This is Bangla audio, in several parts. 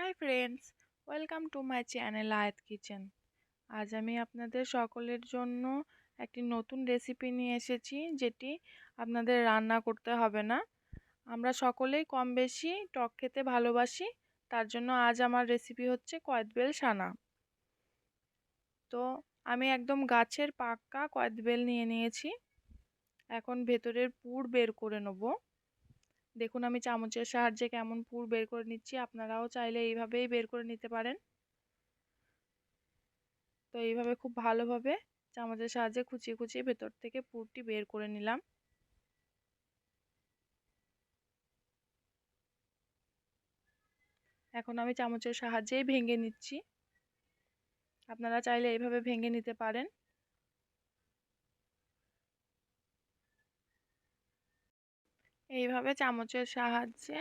Hi friends, welcome to my channel আয়াত কিচেন। আজ আমি আপনাদের সকলের জন্য একটি নতুন রেসিপি নিয়ে এসেছি, যেটি আপনাদের রান্না করতে হবে না। আমরা সকলেই কম বেশি টক খেতে ভালোবাসি, তার জন্য আজ আমার রেসিপি হচ্ছে কুয়েত বেল সানা। তো আমি একদম গাছের পাকা কুয়েত বেল নিয়ে নিয়েছি। এখন ভেতরের পুর বের করে নেব। দেখুন আমি চামচের সাহায্যে কেমন পুর বের করে নিচ্ছি, আপনারাও চাইলে এইভাবেই বের করে নিতে পারেন। তো এইভাবে খুব ভালোভাবে চামচের সাহায্যে কুচিয়ে কুচিয়ে ভেতর থেকে পুরটি বের করে নিলাম। এখন আমি চামচের সাহায্যেই ভেঙে নিচ্ছি, আপনারা চাইলে এইভাবে ভেঙে নিতে পারেন। এইভাবে চামচের সাহায্যে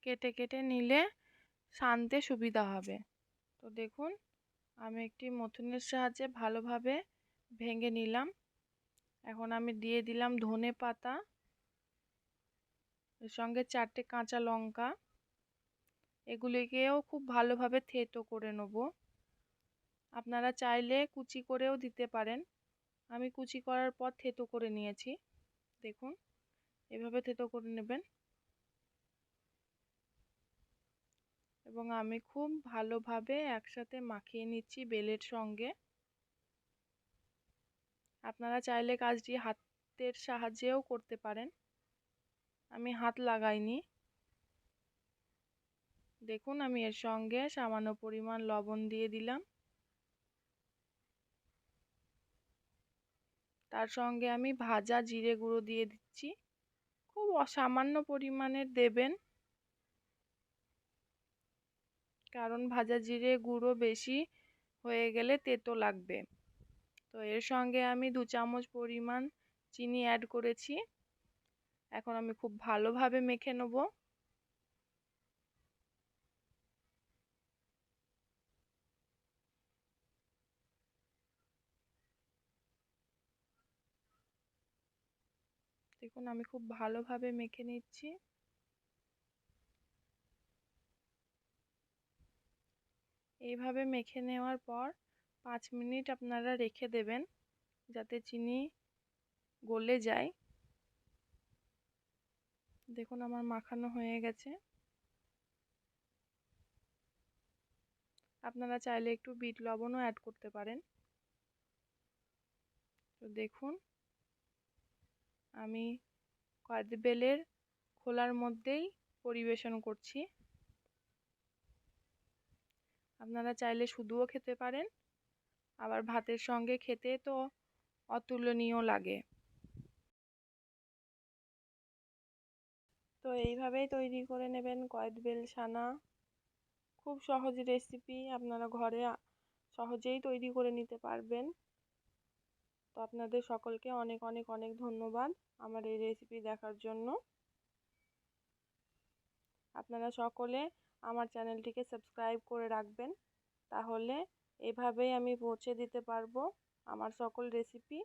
কেটে কেটে নিলে ছানতে সুবিধা হবে। তো দেখুন আমি একটি মথুনের সাহায্যে ভালোভাবে ভেঙে নিলাম। এখন আমি দিয়ে দিলাম ধনে পাতা, এর সঙ্গে 4টে কাঁচা লঙ্কা। এগুলিকেও খুব ভালোভাবে থেতো করে নেব। আপনারা চাইলে কুচি করেও দিতে পারেন, আমি কুচি করার পর থেতো করে নিয়েছি। দেখুন এভাবে থেতো করে নেবেন। এবং আমি খুব ভালোভাবে একসাথে মাখিয়ে নিচ্ছি বেলের সঙ্গে। আপনারা চাইলে কাজটি হাতের সাহায্যেও করতে পারেন, আমি হাত লাগাইনি। দেখুন আমি এর সঙ্গে সামান্য পরিমাণ লবণ দিয়ে দিলাম, তার সঙ্গে আমি ভাজা জিরে গুঁড়ো দিয়ে দিচ্ছি। খুব অসামান্য পরিমাণের দেবেন, কারণ ভাজা জিরে গুঁড়ো বেশি হয়ে গেলে তেতো লাগবে। তো এর সঙ্গে আমি 2 চামচ পরিমাণ চিনি অ্যাড করেছি। এখন আমি খুব ভালোভাবে মেখে নেব। দেখুন আমি খুব ভালোভাবে মেখে নিচ্ছি। এইভাবে মেখে নেওয়ার পর 5 মিনিট আপনারা রেখে দেবেন, যাতে চিনি গলে যায়। দেখুন আমার মাখানো হয়ে গেছে। আপনারা চাইলে একটু বিট লবণও অ্যাড করতে পারেন। তো দেখুন আমি কুয়েত বেলের খোলার মধ্যেই পরিবেশন করছি। আপনারা চাইলে শুধুও খেতে পারেন, আবার ভাতের সঙ্গে খেতে তো অতুলনীয় লাগে। তো এইভাবেই তৈরি করে নেবেন কুয়েত বেল সানা। খুব সহজ রেসিপি, আপনারা ঘরে সহজেই তৈরি করে নিতে পারবেন। তো আপনাদের সকলকে অনেক অনেক অনেক ধন্যবাদ আমার এই রেসিপি দেখার জন্য। আপনারা সকলে আমার চ্যানেলটিকে সাবস্ক্রাইব করে রাখবেন, তাহলে এভাবেই আমি পৌঁছে দিতে পারবো আমার সকল রেসিপি।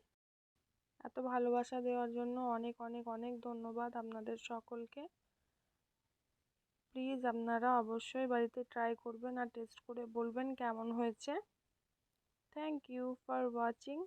এত ভালোবাসা দেওয়ার জন্য অনেক অনেক অনেক ধন্যবাদ আপনাদের সকলকে। প্লিজ আপনারা অবশ্যই বাড়িতে ট্রাই করবেন আর টেস্ট করে বলবেন কেমন হয়েছে। Thank you for watching.